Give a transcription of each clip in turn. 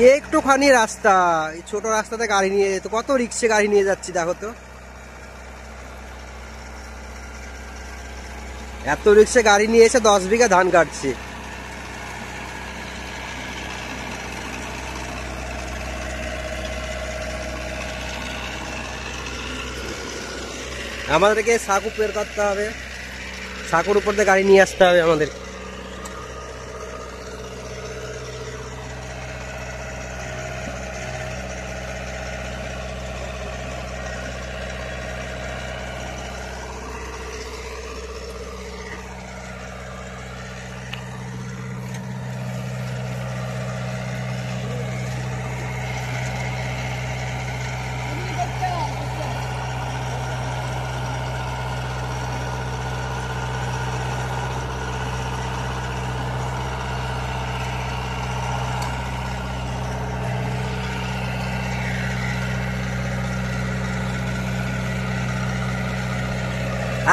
একটুখানি রাস্তা, এই ছোট রাস্তাতে গাড়ি নিয়ে যেত, কত রিক্সে গাড়ি নিয়ে যাচ্ছি দেখো তো। এত রিক্সে গাড়ি নিয়ে এসে 10 বিঘা ধান কাটছি। আমাদেরকে সাঁকু পের করতে হবে, সাঁকুর উপর দিয়ে গাড়ি নিয়ে আসতে হবে আমাদের।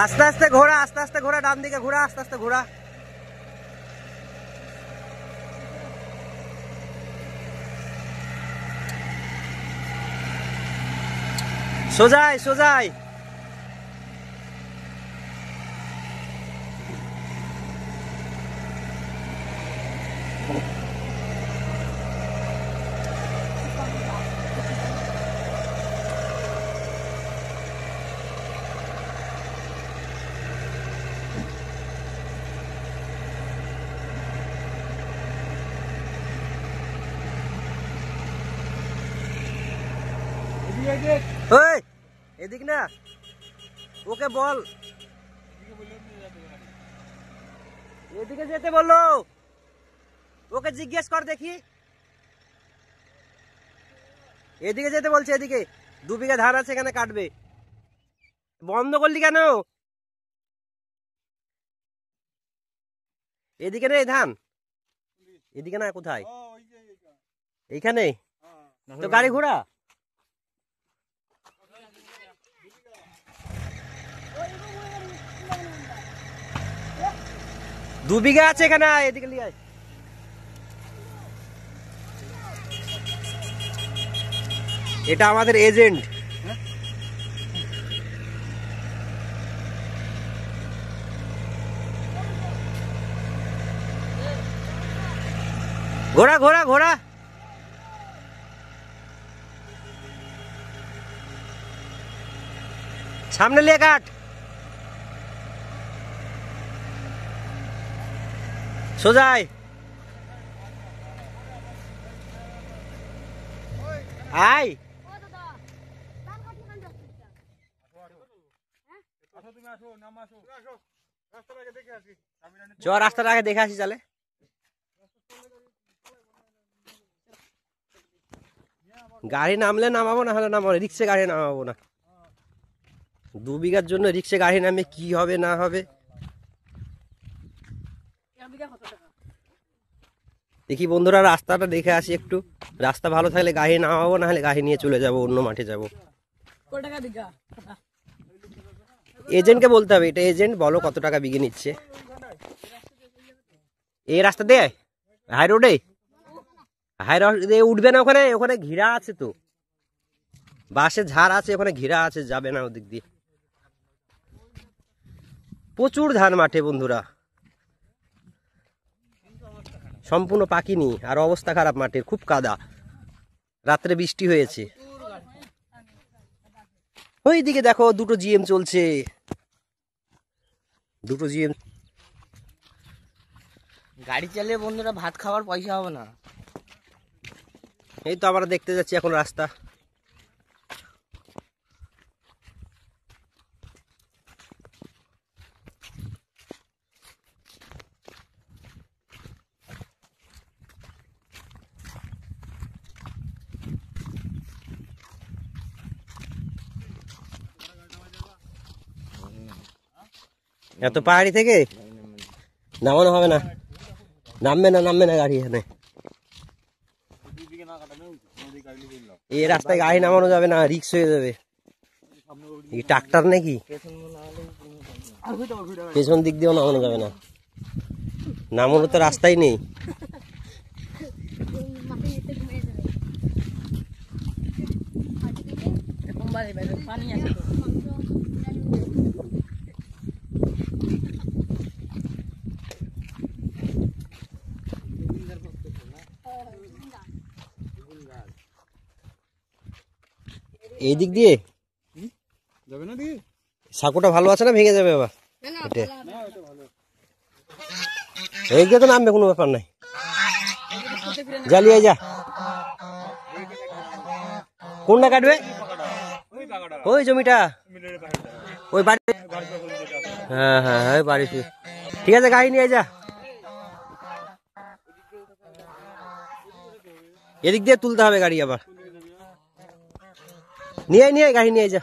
আস্তে আস্তে ঘোরা, আস্তে আস্তে ঘোরা, ডান দিকে ঘোরা, আস্তে আস্তে ঘোরা। সোজাই সোজাই। ওই এদিক না, ওকে বল এদিকে যেতে বললো, ওকে জিজ্ঞেস কর দেখি। এদিকে যেতে বলছে, এদিকে 2 বিঘা ধান আছে, এখানে কাটবে। বন্ধ করলি কেন? এদিকে নেই ধান, এদিকে না, কোথায়? এইখানে তো গাড়ি ঘোড়া। 2 বিঘা আছে এখানে, এদিকে নিয়ে আয়। এটা আমাদের এজেন্ট। ঘোড়া ঘোড়া ঘোড়া। সামনে লিয়ে কাট। সোজাই আয়। চ রাস্তাটা আগে দেখে আসি চলে। গাড়ি নামলে নামাবো, না হলে নামাবো, রিক্সে গাড়ি নামাবো না। 2 বিঘার জন্য রিক্সে গাড়ি নামে কি হবে না হবে। দেখি বন্ধুরা, রাস্তাটা দেখে আসি একটু। রাস্তা ভালো থাকলে গাড়ি নামাবো, না হলে গাড়ি নিয়ে চলে যাব, অন্য মাঠে যাব। এজেন্টকে বলতে হবে, এটা এজেন্ট, বলো কত টাকা বিঘে নিচ্ছে। এই রাস্তা দিয়ে হাই রোডে, হাই রোডে উঠবে না, ওখানে ওখানে ঘিরা আছে তো, বাঁশের ঝাড় আছে, ওখানে ঘিরা আছে, যাবে না ওদিক দিয়ে। প্রচুর ধান মাঠে বন্ধুরা, সম্পূর্ণ পাকিনি, আর অবস্থা খারাপ মাঠের, খুব কাদা। রাত্রে বৃষ্টি হয়েছে। ওই দিকে দেখো 2টো জিএম চলছে, 2টো জিএম। গাড়ি চালিয়ে বন্ধুরা ভাত খাওয়ার পয়সা হবে না। এই তো আমরা দেখতে যাচ্ছি এখন রাস্তা। এত পাহাড়ি থেকে নামানো হবে না, নামবে না, নামবে না গাড়ি এখানে। এই রাস্তায় গাড়ি নামানো যাবে না, রিক্স হয়ে যাবে। ট্রাক্টর নাকি, পেছন দিক দিয়েও নামানো যাবে না, নামানো তো রাস্তাই নেই। পানি আছে তো। এই দিক দিয়ে যাবে না দিকে সাঁকোটা ভালো আছে না ভেঙে যাবে আবার এই দিকে তো নামবে কোনো ব্যাপার নাই জ্বালিয়ে যা কোনটা কাটবে ওই জমিটা ওই বাড়ি হ্যাঁ হ্যাঁ হ্যাঁ বাড়ি ঠিক আছে গাড়ি নিয়ে যা এদিক দিয়ে তুলতে হবে গাড়ি আবার নিয়ে গাড়ি নিয়ে যা